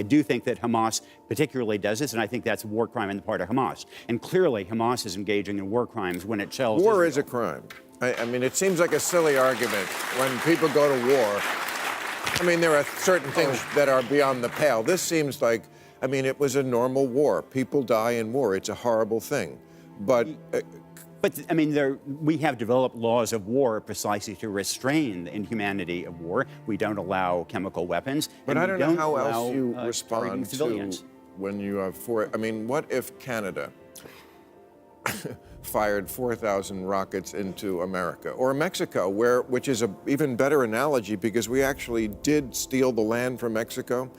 I do think that Hamas particularly does this, and I think that's a war crime on the part of Hamas. And clearly, Hamas is engaging in war crimes when it shells War Israel. is a crime. I mean, it seems like a silly argument when people go to war. I mean, there are certain things that are beyond the pale. This seems like, I mean, it was a normal war. People die in war. It's a horrible thing. But I mean, we have developed laws of war precisely to restrain the inhumanity of war. We don't allow chemical weapons. But I don't know how else you targeting respond to civilians. when you have I mean, what if Canada fired 4,000 rockets into America, or Mexico, which is an even better analogy because we actually did steal the land from Mexico.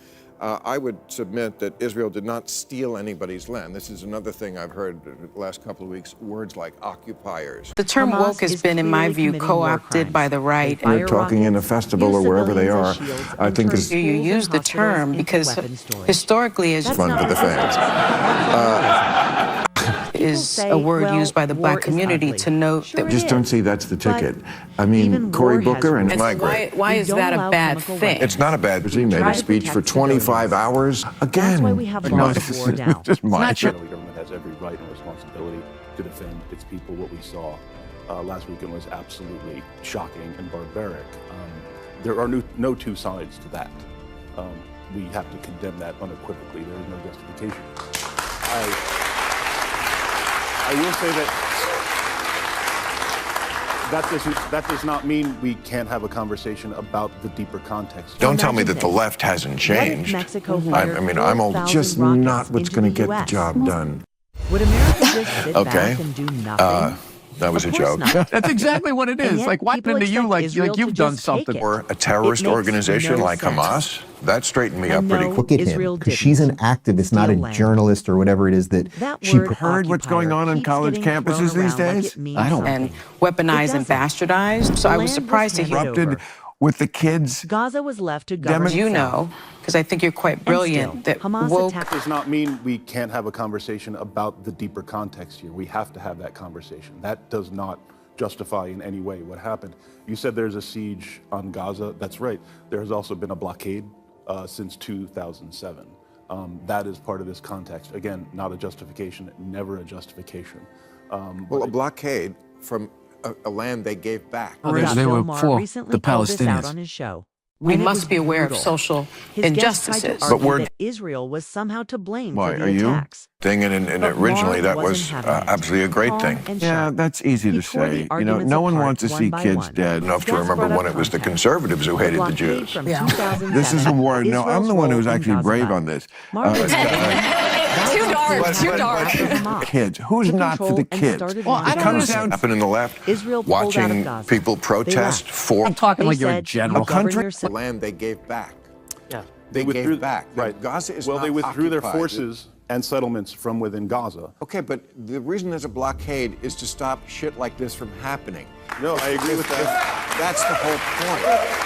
I would submit that Israel did not steal anybody's land. This is another thing I've heard the last couple of weeks, words like occupiers. The term woke has been, in my view, co-opted by the right. They're talking in a festival or wherever they are. I think it's You use the term because historically, as fun for the fans. is a word used by the black community to note that Just don't say that's the ticket. I mean, Cory Booker and why is that a bad thing? It's not a bad. He made a speech for 25 hours. Again, That's why we have laws of war now. just my. The Israeli government has every right and responsibility to defend its people. What we saw last weekend was absolutely shocking and barbaric. There are no two sides to that. We have to condemn that unequivocally. There is no justification. I will say that does not mean we can't have a conversation about the deeper context. Don't tell me that the left hasn't changed. I mean, I'm old. just not what's going to get the job done. Would America just sit Okay. back and do nothing? That was a Of course joke. not. That's exactly what it And is. yet Like, why people into you expect like Israel you've to done just take something? it. Or a terrorist It makes organization no like sense. Hamas, that straightened me up And pretty no, quick. Look at Israel him, because she's an didn't activist, not a steal land. journalist or whatever it is that That she word Heard what's going on occupier on college keeps getting campuses thrown these around like days? it means I don't. and something. weaponized It and doesn't. bastardized. So I was Land surprised to was hear. handed Erupted over. with the kids. Gaza was left to govern You itself. know, because I think you're quite brilliant, still, that Hamas woke attacked- Does not mean we can't have a conversation about the deeper context here. We have to have that conversation. That does not justify in any way what happened. You said there's a siege on Gaza. That's right. There has also been a blockade since 2007. That is part of this context. Again, not a justification, never a justification. Well, a blockade from a land they gave back. They Bill were Maher for recently the called this out Palestinians. on his show. we And it must was be aware of brutal. social His guest tried to injustices. argue we're- that Israel was somehow to blame Why, for the are you? attacks. Thing, and But originally Maher that was wasn't having it. absolutely a great Calm thing. and Yeah, sharp. that's easy He to tore the say. You know, arguments no one apart wants to one see by kids one. dead. Enough to Guests remember brought when up it was the context. conservatives who hated the blockade Jews. from Yeah. 2007, This is a war. No, I'm Israel's the one role who's in actually Gaza brave fight. on this. Mark was Too dark, too dark. Kids. Who's not for the kids? Well, I It don't comes understand. down Happened in the left, Israel pulled out of watching Gaza. people They protest left. for I'm talking They like you're a said, general. "You govern Country. yourself." land they gave back. Yeah. They withdrew, gave back. Right. Gaza is well, not they withdrew their occupied. forces and settlements from within Gaza. Okay, but the reason there's a blockade is to stop shit like this from happening. No, I agree with that. That's the whole point.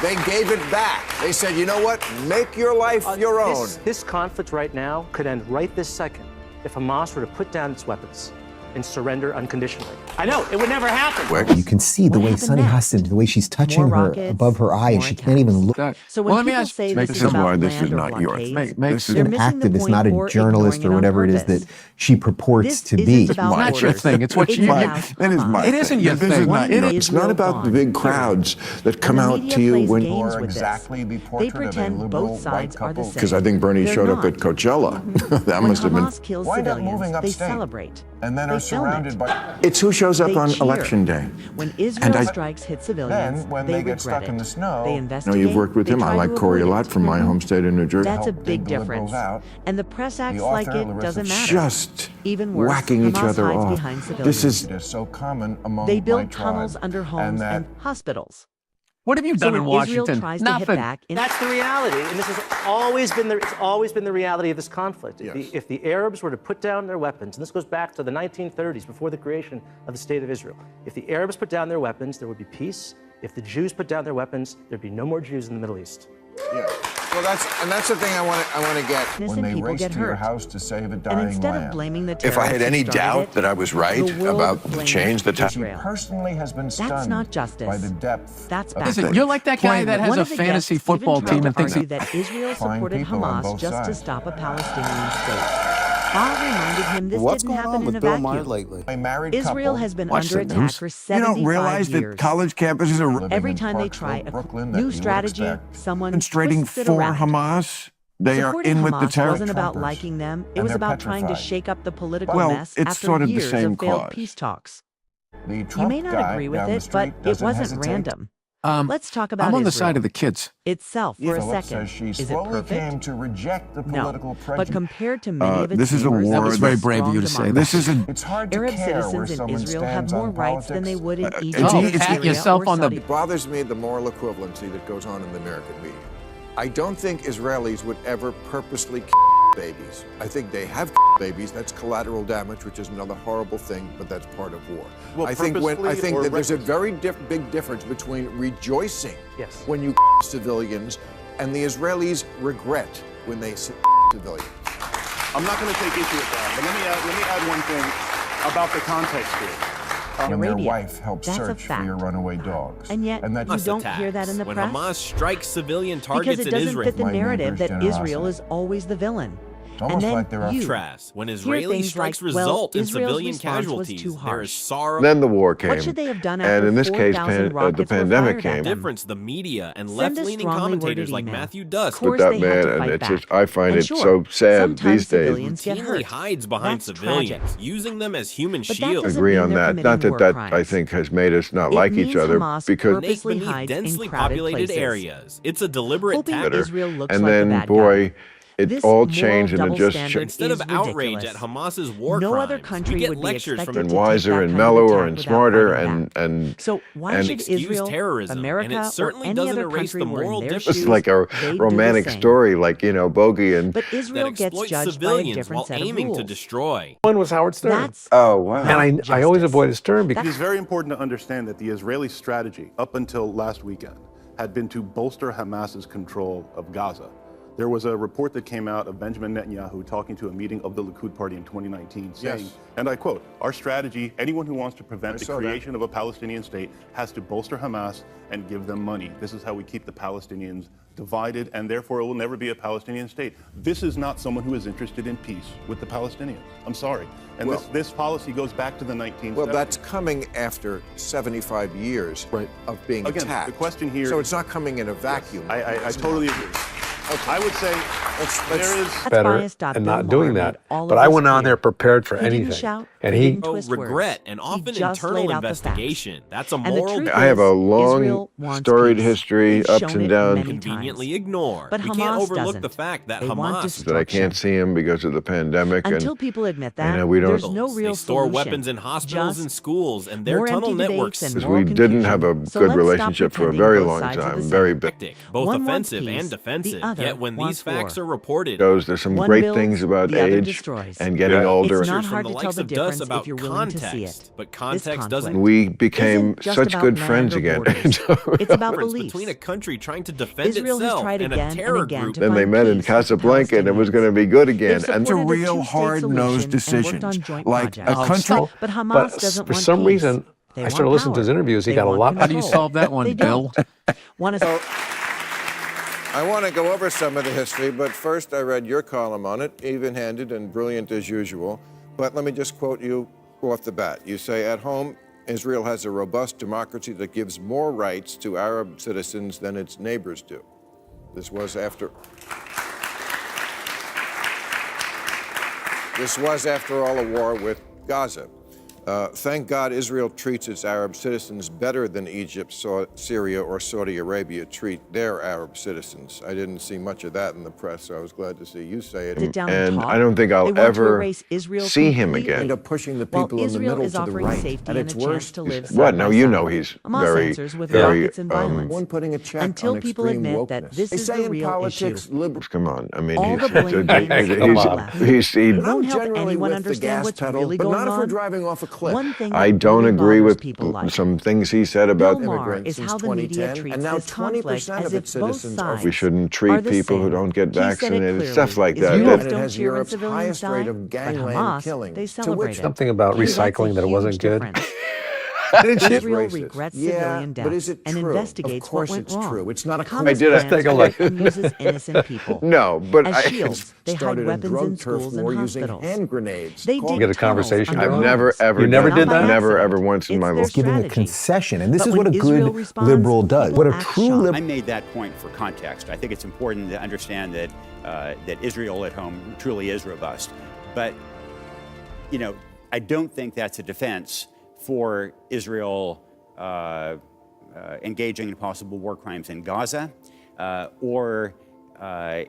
They gave it back. They said, you know what? Make your life your own. This conflict right now could end right this second if Hamas were to put down its weapons and surrender unconditionally. I know, it would never happen. you can see the What way happened Sunny next? Hostin, the way she's touching More her rockets, above her eye, and more she can't even look. So when Well, let me people ask- say make this is this about why land this is or not yours. blockades, Make This is they're an missing the activist, point not a or journalist ignoring or it on whatever it is purpose. that she purports This to isn't be. about It's not your borders. thing. It's what It's you about like. That is my It isn't your This thing. is not, It is. it's not about the big crowds that come And the out media to you plays when games you are with this. exactly the They portrait of a pretend liberal both sides white are the couple. same. Because I think Bernie They're showed up not. at Coachella. That When must have been. Hamas kills Wind up civilians, moving they upstate. celebrate. And then They are film surrounded it. by. It's who shows up They on cheer. election day. When And Israel I- strikes hit civilians, Then, when they they get regret stuck it. in the snow. They No, investigate. you've worked with they him. I try like to Corey a avoid lot it. from my home state in New Jersey. That's a Helped big dig the liberals difference. out. And the press acts The like author, it Larissa, doesn't matter. just Even worse, whacking each Hamas other hides off. behind This civilians. is so common among They my build tribe. tunnels under homes that- and hospitals. What have you So done in when Israel Washington? tries to hit Nothing. back in That's the reality, and this has always been the reality of this conflict. Yes. If the Arabs were to put down their weapons, and this goes back to the 1930s, before the creation of the State of Israel, if the Arabs put down their weapons, there would be peace. If the Jews put down their weapons, there'd be no more Jews in the Middle East. Yeah. Well, that's the thing I want to get. When they people race get to your hurt. house to save a And dying instead lamb. of blaming the If terrorists I had any who started doubt it, that I was right the world about the blames change that He Israel. personally has been stunned not justice. by the depth That's of backwards. Listen, you're like that guy that has One a of the fantasy guests football even tried team and to thinks argue that Israel Fine supported people on Hamas both just to sides. stop a Palestinian state. Bob reminded him this What's didn't going happen on in with a Bill Maher vacuum. lately? A married Israel couple has been Watch under the attack news. for You 75 don't realize years. that college campuses are living Every in time they Parkville, try a Brooklyn, that you new would strategy, expect. someone demonstrating twists it for around. Hamas. They are Supporting in with the Hamas terror. wasn't about Trumpers. liking them. It And was they're about trying to petrified. shake up the political Well, mess it's after sort of the years same of failed cause. peace talks. The You Trump may not guy agree with down the it, but street it doesn't wasn't hesitate. random. Let's talk about I'm on the Israel side of the kids. itself for a Philip second. says she Is it slowly perfect? came to reject the No, political but prejudice. compared to many of its This is a neighbors, war. That was it's very a brave of you to strong say. This is a. It's hard to Arab care where citizens in someone Israel have stands more on rights than they politics. would in Oh, Egypt, pat Syria, yourself or on the- Saudi. It bothers me the moral equivalency that goes on in the American media. I don't think Israelis would ever purposely kill babies. I think they have babies. That's collateral damage, which is another horrible thing, but that's part of war. Well, I think purposefully or that there's a recklessly? very big difference between rejoicing Yes. when you civilians and the Israelis regret when they civilians. I'm not going to take issue with that, but let me add one thing about the context here. And their Arabia. wife helped That's a search for your fact. runaway dogs. And yet, that you don't hear that in the when press Hamas strikes civilian because targets it in doesn't Israel. fit the My narrative that neighbor's Israel generosity. is always the villain. It's almost and then like there are you Contrast, when hear Israeli things strikes like, well, result in Israel's civilian response was casualties, too there harsh. is sorrow. Then the war came. What should they have done after And in this case, 4,000 the rockets were pandemic fired at came. them? difference, the media and Send a left-leaning strongly commentators worded like email. Matthew Dusk Of course With that they had to man, fight and it's just, back. I find And it sure, so sad sometimes these days. civilians get routinely hurt. hides behind That's civilians, tragic. using them as human But that shields. doesn't Agree mean on they're that. committing Not that war that I crimes. think has made us not It like means each other Hamas because Snake purposely beneath hides in densely crowded populated places. areas. It's a deliberate Hoping tactic. Israel looks and like the then bad boy, guy. it This all moral changed and it double just standard Instead is of outrage ridiculous. at Hamas's war No crimes, other country we get would be lectures from expected and to take wiser that and kind of mellower attack and without smarter fighting and back. and So why and should excuse Israel, terrorism, America, and it certainly or any doesn't other erase country the were in moral their difference. it's shoes, like a they'd do the romantic same. story, like Bogey and But that Israel gets exploits judged by a civilians different while set of aiming rules. to destroy. One was Howard Stern. That's oh wow. And I always avoided Stern because It is very important to understand that the Israeli strategy up until last weekend had been to bolster Hamas's control of Gaza. There was a report that came out of Benjamin Netanyahu talking to a meeting of the Likud party in 2019 saying, Yes. and I quote, "Our strategy, anyone who wants to prevent I the saw that. creation of a Palestinian state has to bolster Hamas and give them money. This is how we keep the Palestinians divided, and therefore it will never be a Palestinian state." This is not someone who is interested in peace with the Palestinians. I'm sorry. And Well- this policy goes back to the 1970s. Well, that's coming after 75 years Right. of being Again, attacked. the question here- So it's not coming in a vacuum. I totally agree. I would say there is That's better biased. and Bill not doing Maher that. made all But of I this went on clear. there prepared for He didn't anything. shout, And he he didn't Oh, twist regret words. and He often just internal laid out the facts. investigation. That's a And the moral truth I have a is, long, Israel wants storied peace. history, They've ups shown and it downs. many conveniently times. ignore. But We Hamas can't overlook doesn't. the fact that They want Hamas that I can't see him because of the pandemic. Until and people admit that, we don't- there's no real they store solution. weapons in hospitals Just and schools, and their more tunnel empty networks debates and because moral we didn't have a confusion. So good let's stop relationship for a pretending very both long sides are time, the very same. big. tactic, both One wants offensive peace, and defensive. the other Yet when these wants facts war. are reported, Shows there's some One great builds, things about the other age destroys. and getting older. It's not from hard the to tell likes the of Duss difference about if you're willing to see it. context, but This context doesn't. conflict We became isn't just such about good land friends or again. borders. It's about difference beliefs. between a country trying to defend Israel has itself tried and again a and terror again group. to Then they find met in peace with Casablanca and it was Palestinians. going to be good again. They've And supported a real two-state hard-nosed solution and worked on decisions. joint Like a projects. country- But Hamas But doesn't for want some peace. reason, They I want started listening to his power. interviews. He They got a want lot. How do you control. solve that one, They Bill? don't. Want to I want to go over some of the history, but first I read your column on it, even-handed and brilliant as usual. But let me just quote you off the bat. You say, at home, Israel has a robust democracy that gives more rights to Arab citizens than its neighbors do. This was after all a war with Gaza. Thank God Israel treats its Arab citizens better than Egypt, Syria, or Saudi Arabia treat their Arab citizens. I didn't see much of that in the press, so I was glad to see you say it. sit down And and talk. I don't think I'll They want to ever erase Israel see him completely. again. End up pushing the While people in the Israel middle is to the offering right. safety At and its a chance worst, to live What? side No, by you side. know he's Hamas very, answers with very. rockets and violence. one putting a check Until on people extreme admit that wokeness. this They is say the in real politics, issue. liberal. Come on. I mean, All he's, the blame games come on the on. left. he It won't I'm help generally anyone with the understand gas what's pedal, really but going not if we're on. driving off a The cliff. One thing I that don't really agree bothers with people like some things he said about Bill Maher immigrants is since how the media 2010, treats and now this conflict 20% as of if its both citizens sides we shouldn't are treat the people who same. don't get He said it vaccinated, clearly. stuff like that. Israelis And it don't has cheer when Europe's civilians highest die, rate of but gangland Hamas, killings, they to celebrate which it. Something about That's a recycling that it wasn't huge good. difference. Didn't you? Israel racist. regrets Yeah, civilian but deaths is it and true? investigates Of course what went it's wrong. true. It's not a Hamas I did it. plans Take a to look. hurt and uses innocent people. No, but As shields, they hide started a weapons drug in turf schools war and using hospitals. hand grenades. They Call dig Get a tunnels conversation under I've going. never homes. ever You never done did that? that? Never Accident. ever once in It's my their life. Giving a strategy. concession, and this But is what a when Israel good responds, liberal does. people What a act true shocked. liberal. I made that point for context. I think it's important to understand that that Israel at home truly is robust. But, you know, I don't think that's a defense for Israel engaging in possible war crimes in Gaza or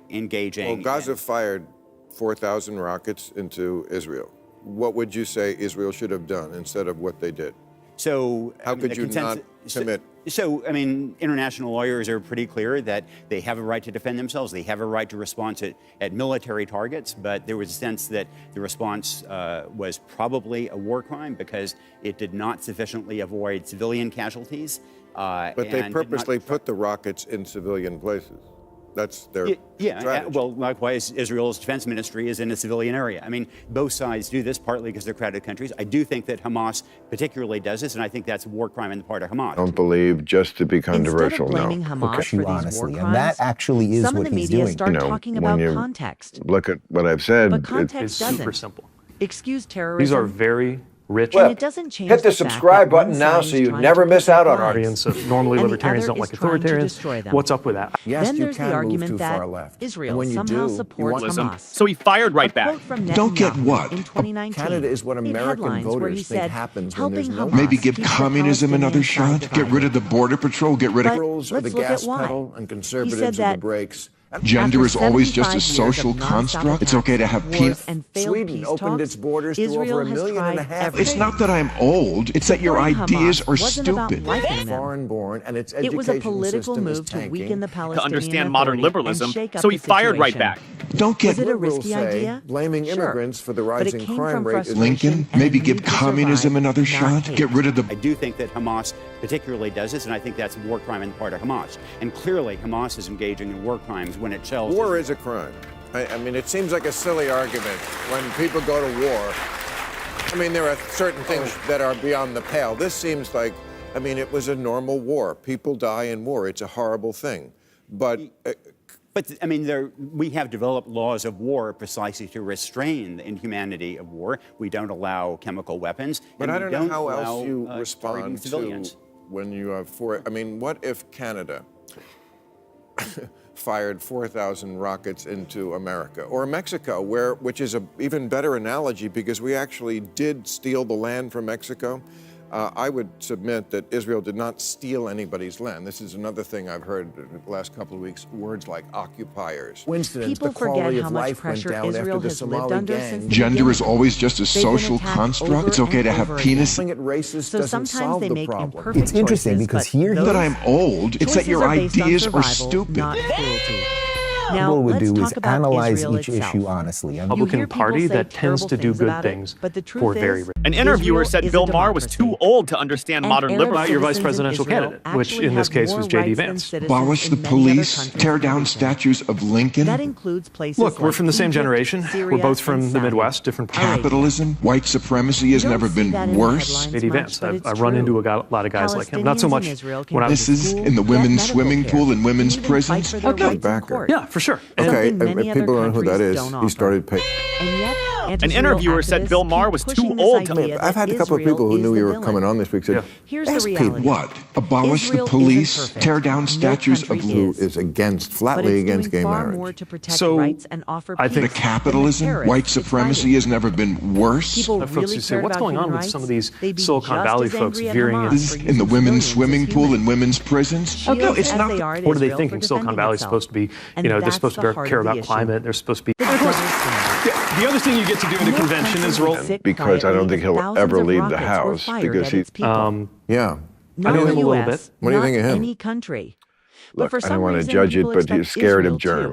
engaging. Well, Gaza fired 4,000 rockets into Israel. What would you say Israel should have done instead of what they did? So How could you not commit? So, I mean, international lawyers are pretty clear that they have a right to defend themselves. They have a right to respond at military targets, but there was a sense that the response was probably a war crime because it did not sufficiently avoid civilian casualties. But they purposely put the rockets in civilian places. That's their strategy. Well, likewise, Israel's defense ministry is in a civilian area. I mean, both sides do this partly because they're crowded countries. I do think that Hamas particularly does this, and I think that's a war crime on the part of Hamas. I don't believe, just to be controversial, Instead of blaming no. Hamas for these honestly, war and that crimes, actually is some what of the he's media doing. start You know, talking when about you context. Look at what I've said. But context It's super doesn't simple. excuse terrorism. These are very rich and it doesn't change hit the fact subscribe that one button now side so is you trying never to miss protect out on our lives, So normally and the libertarians other don't is like trying to authoritarians. destroy them. What's up with that? Yes, Then you there's can the move argument too that far left. Israel And when you somehow do, supports you want Hamas. So he fired right A back. quote from Don't get Netanyahu what? in 2019 Canada is what made American headlines where voters he think said, happens when there's helping no Hamas Maybe give keep the communism another Palestinian side shot? Get rid of the divided. border patrol? Get rid of... But liberals are the let's look gas at why. pedal and He conservatives said are the that brakes. Gender is always just a 75 years of social nonstop construct. It's okay to have attacks, peace. wars, and failed Sweden peace opened talks, its borders to Israel over 1.5 has million. tried everything. It's not that I'm old. It's that your Supporting ideas Hamas are wasn't about stupid. liking them. Foreign-born, and its education It was a political system is move to tanking. weaken the Palestinian understand modern Authority liberalism, and shake up so he the fired right situation. back. Don't get... Was it a Liberals risky say idea? blaming Sure. immigrants for the But it rising came crime from rate is frustration Lincoln? and a Maybe need give to survive, communism another not shot? hate. Get rid of the... I do think that Hamas particularly does this, and I think that's a war crime on the part of Hamas. And clearly, Hamas is engaging in war crimes when it shells. War is a crime. I mean, it seems like a silly argument when people go to war. I mean, there are certain things that are beyond the pale. This seems like, I mean, it was a normal war. People die in war. It's a horrible thing. But I mean, we have developed laws of war precisely to restrain the inhumanity of war. We don't allow chemical weapons. But and I we don't know how allow, else you targeting respond to civilians. when you have I mean, what if Canada fired 4,000 rockets into America or Mexico, which is an even better analogy because we actually did steal the land from Mexico? I would submit that Israel did not steal anybody's land. This is another thing I've heard the last couple of weeks, words like occupiers. People forget how much pressure Israel has lived under since the Gender beginning. is always just a They've been social attacked construct. over It's okay and to have over penis. Calling it racist So doesn't sometimes solve they the make problem. imperfect It's interesting choices, because but here those That I'm old. It's that choices your are based on ideas are survival, stupid. not cruelty. What Now, Bill would let's do talk is about analyze Israel each itself. issue honestly. I mean, You Republican hear people Party say that tends terrible to do things good about it, things but the truth for is, very rich. An interviewer Israel said is a Bill Maher was democracy. too old to understand And modern Arab liberalism. About your vice citizens in presidential Israel candidate, which actually in this have case more was J.D. rights than Vance. citizens Abolish in the many other police, countries tear in the down region. statues of Lincoln. That includes places Look, we're like from the same Egypt, generation. Syria, We're both from and the Saudi Midwest, different Capitalism, white supremacy has You don't never see been that in the worse. headlines J.D. much, Vance. but it's I've run true. into a lot of guys like him. Not so Palestinians much in Israel can when I go was to This is school, in the get women's medical swimming care, pool and women's even fight prisons. for their Okay. rights in Backer. court. Yeah, for sure. Okay, Something many other people don't know who that countries is. don't He offer. started paying. And yet, An interviewer said Bill Maher was too old to... I've had a couple of people who knew you were coming on this week said, Here's the ask reality. people What? Abolish Israel the police, isn't perfect. tear down No statues of country who is. is against, But flatly it's against doing gay far marriage. more to protect So, rights and offer I peace think the than capitalism, terrorists white supremacy fighting. has never been worse. People Folks really who say, cared what's about going on human with rights, some of these they'd be Silicon just Valley as folks angry at veering Hamas in? for In using the women's civilians swimming as pool humans. and women's prisons. Shields No, it's as not. they are to What are they Israel for thinking? Silicon defending Valley is itself. supposed to be, And they're that's supposed the to heart care of the about issue. climate. They're supposed to be. The double standard. The other thing you get to do in a No convention country is would roll... sit Because I don't quietly think he'll if thousands ever of leave the rockets were house fired because at he- its people. Yeah. Not I know the him a little US, bit. What do you not think of him? any country. Look, but for I some don't want to reason, judge it, people but he's expect scared of Israel germs. too.